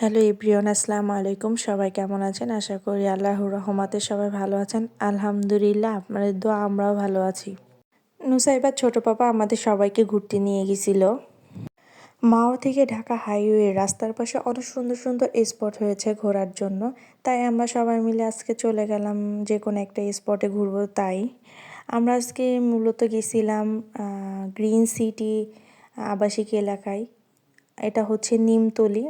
Hello everyone, আসসালামু আলাইকুম। সবাই কেমন আছেন? আশা করি আল্লাহর রহমতে সবাই ভালো আছেন। আলহামদুলিল্লাহ, আপনাদের দোয়া আমরাও ভালো আছি। নুসাইবার ছোট পাপা আমাদের সবাইকে ঘুরতে নিয়ে গেছিল। মাও থেকে ঢাকা হাইওয়ে রাস্তার পাশে অনেক সুন্দর সুন্দর স্পট হয়েছে ঘোরার জন্য। তাই আমরা সবাই মিলে আজকে চলে গেলাম যে কোনো একটা স্পটে ঘুরবো। তাই আমরা আজকে মূলত গেছিলাম গ্রিন সিটি আবাসিক এলাকায়। এটা হচ্ছে নিমতলি।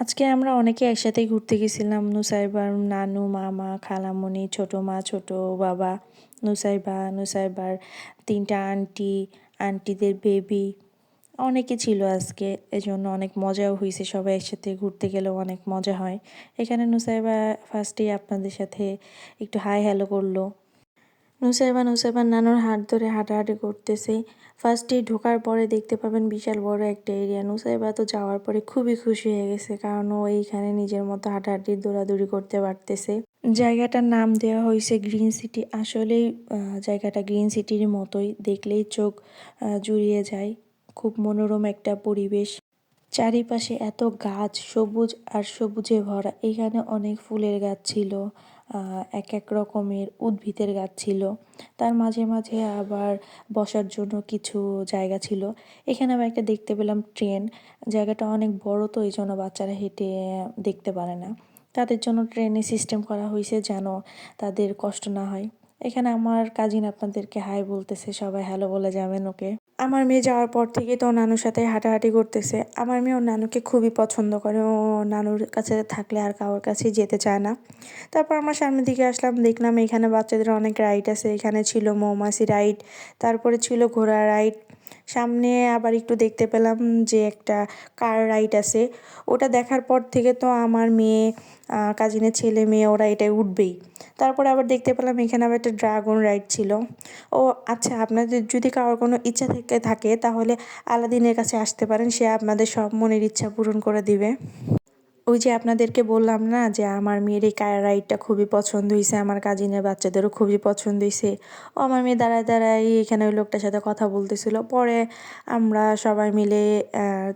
আজকে আমরা অনেকে একসাথেই ঘুরতে গেছিলাম। নুসাইবার নানু, মামা, খালামণি, ছোটো মা, ছোটো বাবা, নুসাইবার 3টা আন্টি, আন্টিদের বেবি, অনেকে ছিল আজকে। এজন্য অনেক মজাও হয়েছে। সবাই একসাথে ঘুরতে গেলেও অনেক মজা হয়। এখানে নুসাইবা ফার্স্টেই আপনাদের সাথে একটু হাই হ্যালো করলো। নুসাইবা নানুর হাত ধরে হাঁটাহাঁটি করতেছে। ফার্স্টেই ঢোকার পরে দেখতে পাবেন বিশাল বড় একটা এরিয়া। নুসাইবা তো যাওয়ার পরে খুবই খুশি হয়ে গেছে, কারণ ও এইখানে নিজের মতো হাঁটাহাঁটি দৌড়াদৌড়ি করতে পারতেছে। জায়গাটার নাম দেওয়া হয়েছে গ্রিন সিটি। আসলেই জায়গাটা গ্রিন সিটির মতোই, দেখলেই চোখ জুড়িয়ে যায়। খুব মনোরম একটা পরিবেশ। চারিপাশে এত গাছ, সবুজ আর সবুজে ভরা। এখানে অনেক ফুলের গাছ ছিল, এক এক রকমের উদ্ভিদের গাছ ছিল। তার মাঝে মাঝে আবার বসার জন্য কিছু জায়গা ছিল। এখানে আবার একটা দেখতে পেলাম ট্রেন। জায়গাটা অনেক বড়, তো এই জন্য বাচ্চারা হেঁটে দেখতে পারে না। তাদের জন্য ট্রেনে সিস্টেম করা হয়েছে যেন তাদের কষ্ট না হয়। এখানে আমার কাজিন আপনাদেরকে হাই বলতেছে, সবাই হ্যালো বলে যাবেন ওকে। আমার মেয়ে যাওয়ার পর থেকে তো নানুর সাথে হাঁটাহাঁটি করতেছে। আমার মেয়ে ওর নানুকে খুবই পছন্দ করে। ও নানুর কাছে থাকলে আর কারোর কাছেই যেতে চায় না। তারপর আমরা সামনের দিকে আসলাম, দেখলাম এখানে বাচ্চাদের অনেক রাইড আছে। এখানে ছিল মৌমাছি রাইড, তারপরে ছিল ঘোড়া রাইড। সামনে আবার একটু দেখতে পেলাম যে একটা কার রাইড আছে। ওটা দেখার পর থেকে তো আমার মেয়ে, কাজিনের ছেলে মেয়ে ওরা এটাই উঠবেই। তারপরে আবার দেখতে পেলাম এখানে আবার একটা ড্রাগন রাইড ছিল। ও আচ্ছা, আপনাদের যদি কারোর কোনো ইচ্ছা থেকে থাকে তাহলে আলাদিনের কাছে আসতে পারেন, সে আপনাদের সব মনের ইচ্ছা পূরণ করে দিবে। ওই যে আপনাদেরকে বললাম না যে আমার মেয়ের এই কার রাইডটা খুবই পছন্দ হয়েছে, আমার কাজিনের বাচ্চাদেরও খুবই পছন্দ হয়েছে। ও আমার মেয়ে দাঁড়ায় দাঁড়ায় এখানে ওই লোকটার সাথে কথা বলতেছিল। পরে আমরা সবাই মিলে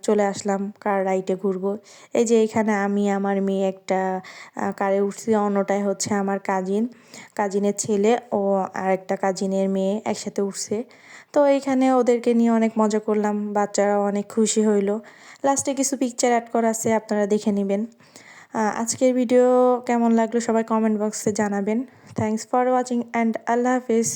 চলে আসলাম কার রাইডে ঘুরবো। এই যে এখানে আমি, আমার মেয়ে একটা কারে উঠছি, অন্যটায় হচ্ছে আমার কাজিনের ছেলে ও আর একটা কাজিনের মেয়ে একসাথে উঠছে। তো এইখানে ওদেরকে নিয়ে অনেক মজা করলাম, বাচ্চারাও অনেক খুশি হইলো। লাস্টে কিছু পিকচার অ্যাড করা আছে, আপনারা দেখে নেবেন। আজকের ভিডিও কেমন লাগলো সবাই কমেন্ট বক্সে জানাবেন। Thanks for watching and Allah Hafiz.